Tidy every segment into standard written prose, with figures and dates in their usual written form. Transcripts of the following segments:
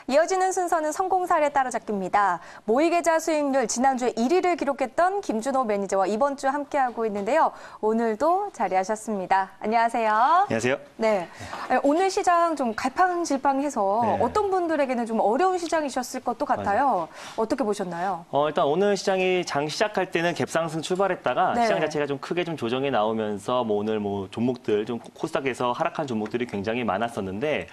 이어지는 순서는 성공 사례 따라잡기입니다. 모의계좌 수익률 지난주에 1위를 기록했던 김준호 매니저와 이번 주 함께하고 있는데요. 오늘도 자리하셨습니다. 안녕하세요. 안녕하세요. 네, 오늘 시장 좀 갈팡질팡해서 네. 어떤 분들에게는 좀 어려운 시장이셨을 것도 같아요. 어떻게 보셨나요? 일단 오늘 시장이 장 시작할 때는 갭상승 출발했다가 네. 시장 자체가 좀 크게 좀 조정이 나오면서 오늘 종목들 좀 코스닥에서 하락한 종목들이 굉장히 많았었는데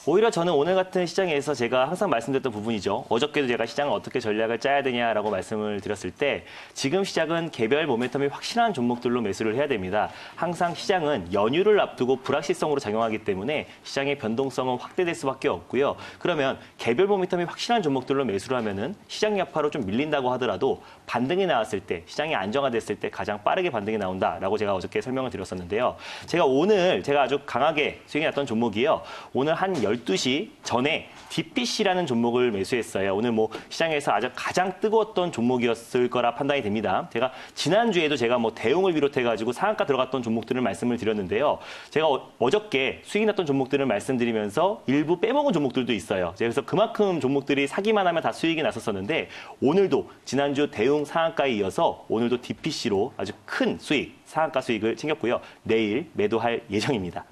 오히려 저는 오늘 같은 시장에서 제가 항상 말씀드렸던 부분이죠. 어저께도 제가 시장을 어떻게 전략을 짜야 되냐라고 말씀을 드렸을 때 지금 시작은 개별 모멘텀이 확실한 종목들로 매수를 해야 됩니다. 항상 시장은 연휴를 앞두고 불확실성으로 작용하기 때문에 시장의 변동성은 확대될 수밖에 없고요. 그러면 개별 모멘텀이 확실한 종목들로 매수를 하면은 시장 여파로 좀 밀린다고 하더라도 반등이 나왔을 때, 시장이 안정화됐을 때 가장 빠르게 반등이 나온다라고 제가 어저께 설명을 드렸었는데요. 제가 아주 강하게 수익이 났던 종목이요. 오늘 한 12시 전에 DPC라는 종목을 매수했어요. 오늘 시장에서 아주 가장 뜨거웠던 종목이었을 거라 판단이 됩니다. 제가 지난주에도 제가 대웅을 비롯해가지고 상한가 들어갔던 종목들을 말씀을 드렸는데요. 제가 어저께 수익이 났던 종목들을 말씀드리면서 일부 빼먹은 종목들도 있어요. 그래서 그만큼 종목들이 사기만 하면 다 수익이 났었었는데 오늘도 지난주 대웅 상한가에 이어서 오늘도 DPC로 아주 큰 수익, 상한가 수익을 챙겼고요. 내일 매도할 예정입니다.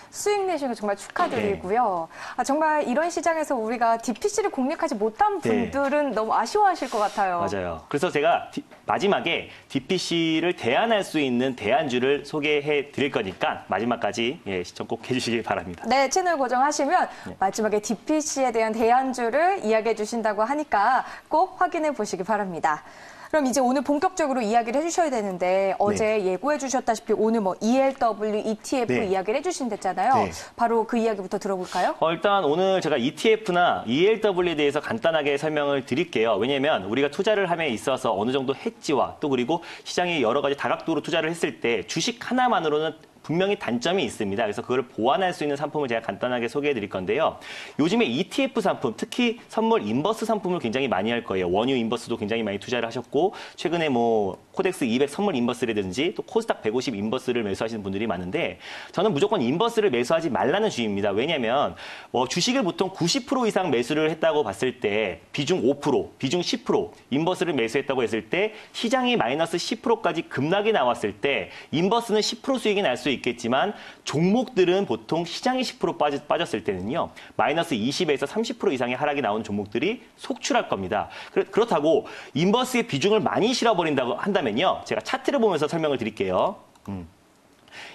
수익 내신 거 정말 축하드리고요. 네. 정말 이런 시장에서 우리가 DPC를 공략하지 못한 분들은 너무 아쉬워하실 것 같아요. 맞아요. 그래서 제가 마지막에 DPC를 대안할 수 있는 대안주를 소개해 드릴 거니까 마지막까지 시청 꼭 해주시길 바랍니다. 네, 채널 고정하시면 마지막에 DPC에 대한 대안주를 이야기해 주신다고 하니까 꼭 확인해 보시기 바랍니다. 그럼 이제 오늘 본격적으로 이야기를 해주셔야 되는데 어제 예고해 주셨다시피 오늘 ELW, ETF 이야기를 해주신댔잖아요. 바로 그 이야기부터 들어볼까요? 일단 오늘 제가 ETF나 ELW에 대해서 간단하게 설명을 드릴게요. 왜냐하면 우리가 투자를 함에 있어서 어느 정도 해지와 또 그리고 시장에 여러 가지 다각도로 투자를 했을 때 주식 하나만으로는 분명히 단점이 있습니다. 그래서 그걸 보완할 수 있는 상품을 제가 간단하게 소개해 드릴 건데요. 요즘에 ETF 상품, 특히 선물 인버스 상품을 굉장히 많이 할 거예요. 원유 인버스도 굉장히 많이 투자를 하셨고 최근에 코덱스 200 선물 인버스라든지 또 코스닥 150 인버스를 매수하시는 분들이 많은데 저는 무조건 인버스를 매수하지 말라는 주의입니다. 왜냐하면 주식을 보통 90% 이상 매수를 했다고 봤을 때 비중 5%, 비중 10% 인버스를 매수했다고 했을 때 시장이 마이너스 10%까지 급락이 나왔을 때 인버스는 10% 수익이 날 수 있겠지만 종목들은 보통 시장이 10% 빠졌을 때는요. 마이너스 20에서 30% 이상의 하락이 나오는 종목들이 속출할 겁니다. 그렇다고 인버스의 비중을 많이 실어버린다고 한다면요. 제가 차트를 보면서 설명을 드릴게요.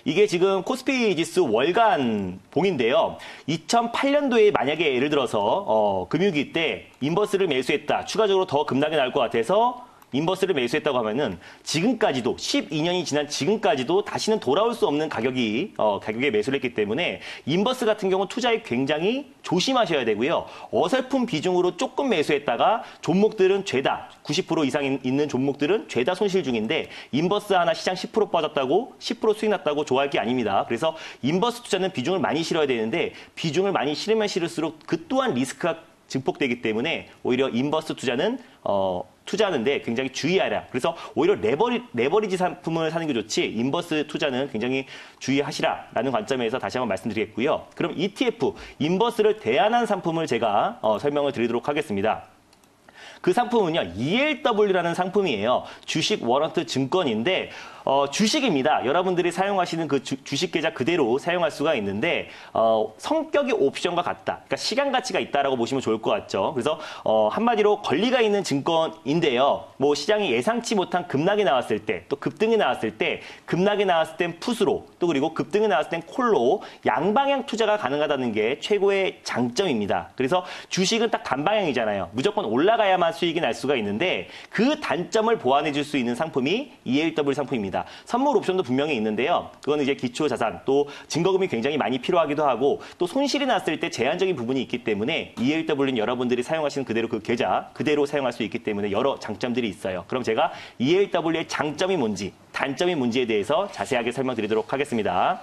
이게 지금 코스피 지수 월간 봉인데요. 2008년도에 만약에 예를 들어서 금융위기 때 인버스를 매수했다. 추가적으로 더 급락이 나올 것 같아서 인버스를 매수했다고 하면은 지금까지도 12년이 지난 지금까지도 다시는 돌아올 수 없는 가격에 매수를 했기 때문에 인버스 같은 경우는 투자에 굉장히 조심하셔야 되고요. 어설픈 비중으로 조금 매수했다가 종목들은 죄다 90% 이상 있는 종목들은 죄다 손실 중인데 인버스 하나 시장 10% 빠졌다고 10% 수익 났다고 좋아할 게 아닙니다. 그래서 인버스 투자는 비중을 많이 실어야 되는데 비중을 많이 실으면 실을수록 그 또한 리스크가 증폭되기 때문에 오히려 인버스 투자는 투자하는데 굉장히 주의하라. 그래서 오히려 레버리지 상품을 사는 게 좋지 인버스 투자는 굉장히 주의하시라라는 관점에서 다시 한번 말씀드리겠고요. 그럼 ETF, 인버스를 대안한 상품을 제가 설명을 드리도록 하겠습니다. 그 상품은요, ELW라는 상품이에요. 주식 워런트 증권인데 주식입니다. 여러분들이 사용하시는 그 주식 계좌 그대로 사용할 수가 있는데 성격이 옵션과 같다. 그러니까 시간 가치가 있다라고 보시면 좋을 것 같죠. 그래서 한마디로 권리가 있는 증권인데요. 시장이 예상치 못한 급락이 나왔을 때, 또 급등이 나왔을 때, 급락이 나왔을 땐 풋으로, 또 그리고 급등이 나왔을 땐 콜로 양방향 투자가 가능하다는 게 최고의 장점입니다. 그래서 주식은 딱 단방향이잖아요. 무조건 올라가야만 수익이 날 수가 있는데 그 단점을 보완해 줄 수 있는 상품이 ELW 상품입니다. 선물 옵션도 분명히 있는데요. 그거는 이제 기초 자산, 또 증거금이 굉장히 많이 필요하기도 하고 또 손실이 났을 때 제한적인 부분이 있기 때문에 ELW는 여러분들이 사용하시는 그대로 그 계좌 그대로 사용할 수 있기 때문에 여러 장점들이 있어요. 그럼 제가 ELW의 장점이 뭔지, 단점이 뭔지에 대해서 자세하게 설명드리도록 하겠습니다.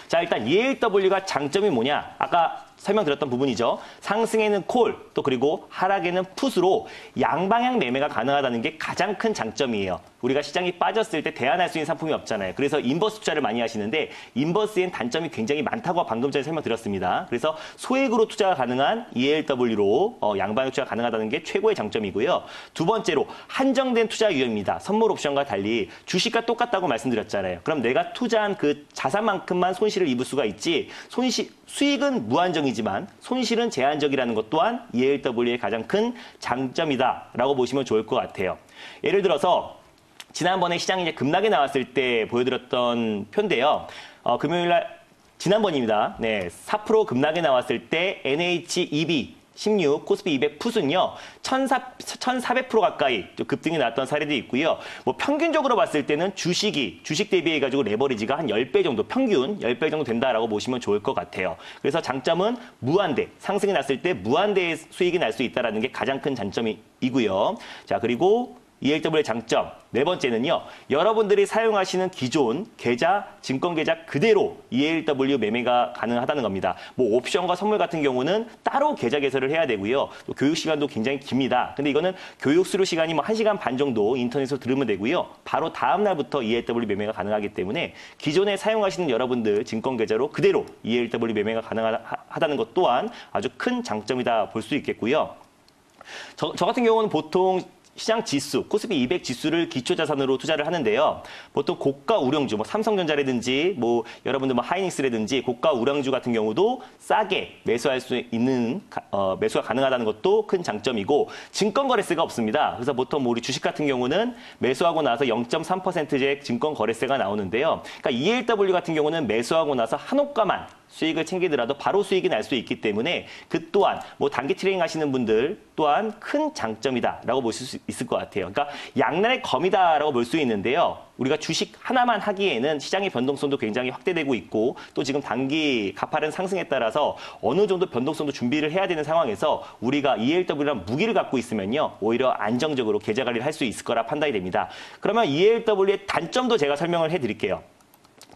자, 일단 ELW가 장점이 뭐냐? 아까 설명드렸던 부분이죠. 상승에는 콜, 또 그리고 하락에는 풋으로 양방향 매매가 가능하다는 게 가장 큰 장점이에요. 우리가 시장이 빠졌을 때 대안할 수 있는 상품이 없잖아요. 그래서 인버스 투자를 많이 하시는데 인버스엔 단점이 굉장히 많다고 방금 전에 설명드렸습니다. 그래서 소액으로 투자가 가능한 ELW로 양방향 투자가 가능하다는 게 최고의 장점이고요. 두 번째로 한정된 투자 유형입니다. 선물 옵션과 달리 주식과 똑같다고 말씀드렸잖아요. 그럼 내가 투자한 그 자산만큼만 손실을 입을 수가 있지 수익은 무한정이지만 손실은 제한적이라는 것 또한 ELW의 가장 큰 장점이다라고 보시면 좋을 것 같아요. 예를 들어서 지난번에 시장이 이제 급락이 나왔을 때 보여드렸던 표인데요. 금요일날 지난번입니다. 네, 4% 급락이 나왔을 때 NHEB 16 코스피 200 풋은요 1,400% 가까이 급등이 나왔던 사례도 있고요. 뭐 평균적으로 봤을 때는 주식 대비해 가지고 레버리지가 한 10배 정도 평균 10배 정도 된다라고 보시면 좋을 것 같아요. 그래서 장점은 무한대 상승이 났을 때 무한대의 수익이 날 수 있다라는 게 가장 큰 장점이고요. 자, 그리고 ELW의 장점 네 번째는요. 여러분들이 사용하시는 기존 계좌, 증권 계좌 그대로 ELW 매매가 가능하다는 겁니다. 뭐 옵션과 선물 같은 경우는 따로 계좌 개설을 해야 되고요. 또 교육 시간도 굉장히 깁니다. 근데 이거는 교육 수료 시간이 뭐 1시간 반 정도 인터넷으로 들으면 되고요. 바로 다음 날부터 ELW 매매가 가능하기 때문에 기존에 사용하시는 여러분들 증권 계좌로 그대로 ELW 매매가 가능하다는 것 또한 아주 큰 장점이다 볼 수 있겠고요. 저 같은 경우는 보통 시장 지수, 코스피 200 지수를 기초 자산으로 투자를 하는데요. 보통 고가 우량주, 뭐 삼성전자라든지, 뭐 여러분들 뭐 하이닉스라든지 고가 우량주 같은 경우도 싸게 매수할 수 있는 매수가 가능하다는 것도 큰 장점이고 증권 거래세가 없습니다. 그래서 보통 뭐 우리 주식 같은 경우는 매수하고 나서 0.3%의 증권 거래세가 나오는데요. 그러니까 ELW 같은 경우는 매수하고 나서 한 호가만 수익을 챙기더라도 바로 수익이 날 수 있기 때문에 그 또한 뭐 단기 트레이딩 하시는 분들 또한 큰 장점이다라고 보실 수 있을 것 같아요. 그러니까 양날의 검이다라고 볼 수 있는데요. 우리가 주식 하나만 하기에는 시장의 변동성도 굉장히 확대되고 있고 또 지금 단기 가파른 상승에 따라서 어느 정도 변동성도 준비를 해야 되는 상황에서 우리가 ELW라는 무기를 갖고 있으면요. 오히려 안정적으로 계좌 관리를 할 수 있을 거라 판단이 됩니다. 그러면 ELW의 단점도 제가 설명을 해드릴게요.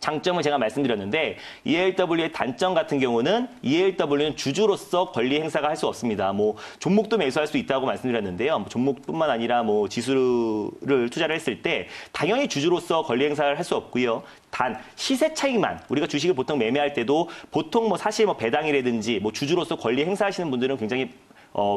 장점을 제가 말씀드렸는데 ELW의 단점 같은 경우는 ELW는 주주로서 권리 행사가 할 수 없습니다. 뭐 종목도 매수할 수 있다고 말씀드렸는데요. 뭐 종목뿐만 아니라 뭐 지수를 투자를 했을 때 당연히 주주로서 권리 행사를 할 수 없고요. 단 시세 차익만 우리가 주식을 보통 매매할 때도 보통 뭐 사실 뭐 배당이라든지 뭐 주주로서 권리 행사하시는 분들은 굉장히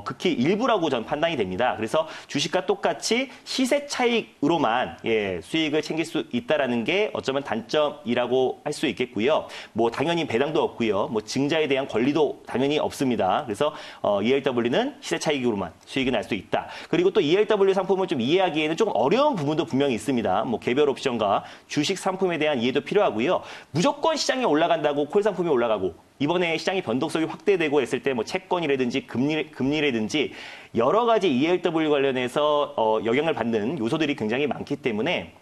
극히 일부라고 전 판단이 됩니다. 그래서 주식과 똑같이 시세 차익으로만 수익을 챙길 수 있다라는 게 어쩌면 단점이라고 할 수 있겠고요. 뭐 당연히 배당도 없고요. 뭐 증자에 대한 권리도 당연히 없습니다. 그래서 ELW는 시세 차익으로만 수익이 날 수 있다. 그리고 또 ELW 상품을 좀 이해하기에는 좀 어려운 부분도 분명히 있습니다. 뭐 개별 옵션과 주식 상품에 대한 이해도 필요하고요. 무조건 시장이 올라간다고 콜 상품이 올라가고 이번에 시장이 변동성이 확대되고 했을 때 뭐 채권이라든지 금리라든지 여러 가지 ELW 관련해서 영향을 받는 요소들이 굉장히 많기 때문에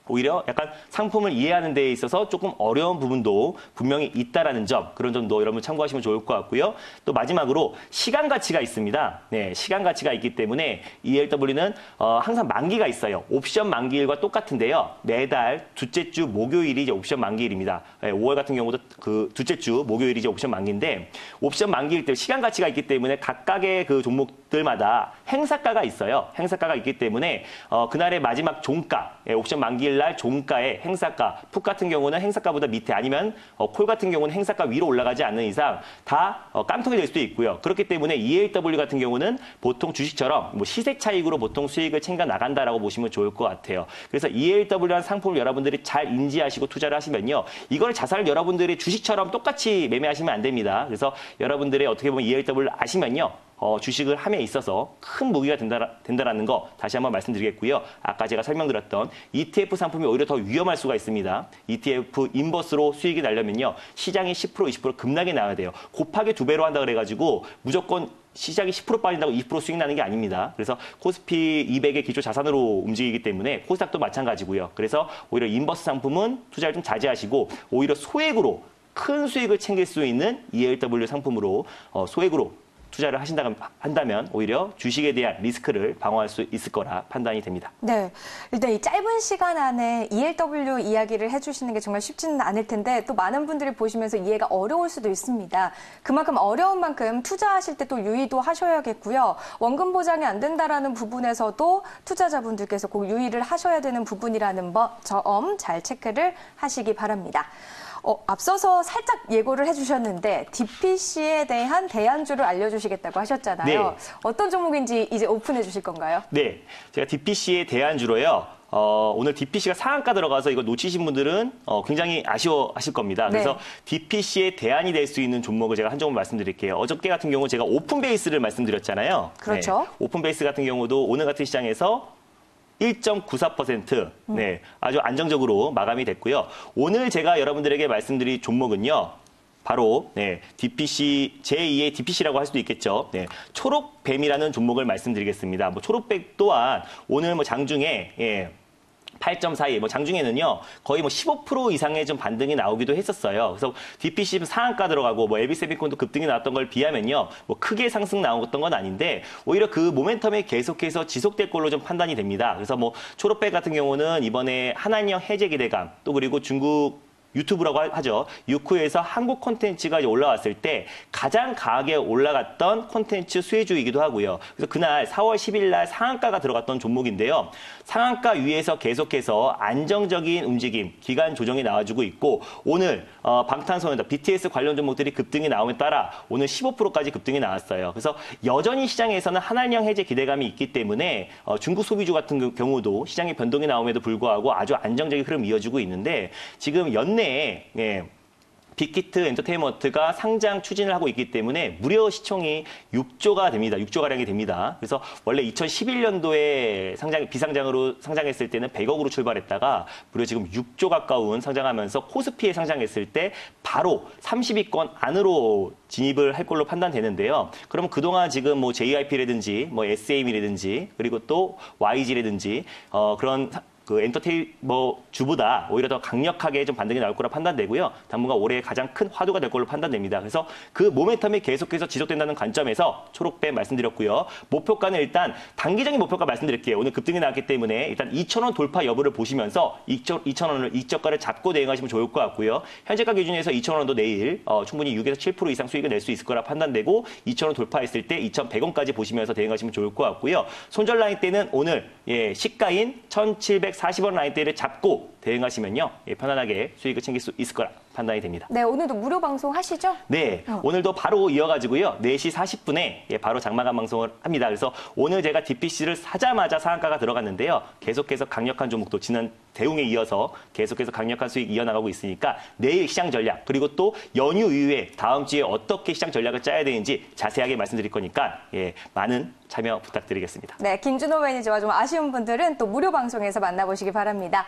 오히려 약간 상품을 이해하는 데 있어서 조금 어려운 부분도 분명히 있다라는 점, 그런 점도 여러분 참고하시면 좋을 것 같고요. 또 마지막으로 시간 가치가 있습니다. 네, 시간 가치가 있기 때문에 ELW는 항상 만기가 있어요. 옵션 만기일과 똑같은데요. 매달 둘째 주 목요일이 이제 옵션 만기일입니다. 5월 같은 경우도 그 둘째 주 목요일이 이제 옵션 만기인데 옵션 만기일 때 시간 가치가 있기 때문에 각각의 그 종목들마다 행사가가 있어요. 행사가가 있기 때문에 그날의 마지막 종가, 옵션 만기일 날 종가의 행사가, 풋 같은 경우는 행사가보다 밑에 아니면 콜 같은 경우는 행사가 위로 올라가지 않는 이상 다 깡통이 될 수도 있고요. 그렇기 때문에 ELW 같은 경우는 보통 주식처럼 뭐 시세 차익으로 보통 수익을 챙겨 나간다라고 보시면 좋을 것 같아요. 그래서 ELW라는 상품을 여러분들이 잘 인지하시고 투자를 하시면요. 이걸 자산을 여러분들이 주식처럼 똑같이 매매하시면 안 됩니다. 그래서 여러분들의 어떻게 보면 ELW를 아시면요. 주식을 함에 있어서 큰 무기가 된다라는 거 다시 한번 말씀드리겠고요. 아까 제가 설명드렸던 ETF 상품이 오히려 더 위험할 수가 있습니다. ETF 인버스로 수익이 나려면요. 시장이 10%, 20% 급락이 나야 돼요. 곱하기 2배로 한다 그래가지고 무조건 시장이 10% 빠진다고 20% 수익 나는 게 아닙니다. 그래서 코스피 200의 기초 자산으로 움직이기 때문에 코스닥도 마찬가지고요. 그래서 오히려 인버스 상품은 투자를 좀 자제하시고 오히려 소액으로 큰 수익을 챙길 수 있는 ELW 상품으로 소액으로 투자를 한다면 오히려 주식에 대한 리스크를 방어할 수 있을 거라 판단이 됩니다. 네, 일단 이 짧은 시간 안에 ELW 이야기를 해주시는 게 정말 쉽지는 않을 텐데 또 많은 분들이 보시면서 이해가 어려울 수도 있습니다. 그만큼 어려운 만큼 투자하실 때 또 유의도 하셔야겠고요. 원금 보장이 안 된다라는 부분에서도 투자자분들께서 꼭 유의를 하셔야 되는 부분이라는 점 잘 체크를 하시기 바랍니다. 앞서서 살짝 예고를 해주셨는데 DPC에 대한 대안주를 알려주시겠다고 하셨잖아요. 네. 어떤 종목인지 이제 오픈해 주실 건가요? 네, 제가 DPC의 대안주로요. 오늘 DPC가 상한가 들어가서 이거 놓치신 분들은 굉장히 아쉬워하실 겁니다. 그래서 네. DPC의 대안이 될 수 있는 종목을 제가 한 종목 말씀드릴게요. 어저께 같은 경우 제가 오픈베이스를 말씀드렸잖아요. 그렇죠. 네, 오픈베이스 같은 경우도 오늘 같은 시장에서 1.94%, 네, 아주 안정적으로 마감이 됐고요. 오늘 제가 여러분들에게 말씀드릴 종목은요. 바로 DPC 제2의 DPC라고 할 수도 있겠죠. 네, 초록뱀이라는 종목을 말씀드리겠습니다. 뭐 초록뱀 또한 오늘 뭐 장중에 8.42, 장중에는요, 거의 15% 이상의 좀 반등이 나오기도 했었어요. 그래서 DPC 상한가 들어가고, 에비세비콘도 급등이 나왔던 걸 비하면요, 크게 상승 나왔던 건 아닌데, 오히려 그 모멘텀이 계속해서 지속될 걸로 좀 판단이 됩니다. 그래서 초록백 같은 경우는 이번에 한한령 해제 기대감, 또 그리고 중국 유튜브라고 하죠. 유쿠에서 한국 콘텐츠가 올라왔을 때 가장 강하게 올라갔던 콘텐츠 수혜주이기도 하고요. 그래서 그날 4월 10일 날 상한가가 들어갔던 종목인데요. 상한가 위에서 계속해서 안정적인 움직임, 기간 조정이 나와주고 있고 오늘 방탄소년단, BTS 관련 종목들이 급등이 나옴에 따라 오늘 15%까지 급등이 나왔어요. 그래서 여전히 시장에서는 한한령 해제 기대감이 있기 때문에 중국 소비주 같은 경우도 시장의 변동이 나옴에도 불구하고 아주 안정적인 흐름 이어지고 있는데 지금 연내 빅히트 엔터테인먼트가 상장 추진을 하고 있기 때문에 무려 시총이 6조가 됩니다. 6조가량이 됩니다. 그래서 원래 2011년도에 비상장으로 상장했을 때는 100억으로 출발했다가 무려 지금 6조 가까운 상장하면서 코스피에 상장했을 때 바로 30위권 안으로 진입을 할 걸로 판단되는데요. 그럼 그동안 지금 JYP라든지 SAM이라든지 그리고 또 YG라든지 그런 주보다 오히려 더 강력하게 좀 반등이 나올 거라 판단되고요. 당분간 올해 가장 큰 화두가 될 걸로 판단됩니다. 그래서 그 모멘텀이 계속해서 지속된다는 관점에서 초록뱀 말씀드렸고요. 목표가는 일단 단기적인 목표가 말씀드릴게요. 오늘 급등이 나왔기 때문에 일단 2,000원 돌파 여부를 보시면서 2,000원을 이적가를 잡고 대응하시면 좋을 것 같고요. 현재가 기준에서 2,000원도 내일 충분히 6에서 7% 이상 수익을 낼 수 있을 거라 판단되고 2,000원 돌파했을 때 2,100원까지 보시면서 대응하시면 좋을 것 같고요. 손절 라인 때는 오늘 시가인 1,740원 라인대를 잡고 대응하시면요. 편안하게 수익을 챙길 수 있을 거라 판단이 됩니다. 네, 오늘도 무료 방송 하시죠? 네, 오늘도 바로 이어가지고요. 4시 40분에 바로 장마감 방송을 합니다. 그래서 오늘 제가 DPC를 사자마자 상한가가 들어갔는데요. 계속해서 강력한 종목도 지난 대웅에 이어서 계속해서 강력한 수익 이어나가고 있으니까 내일 시장 전략 그리고 또 연휴 이후에 다음 주에 어떻게 시장 전략을 짜야 되는지 자세하게 말씀드릴 거니까 많은 참여 부탁드리겠습니다. 네, 김준호 매니저와 좀 아쉬운 분들은 또 무료 방송에서 만나보시기 바랍니다.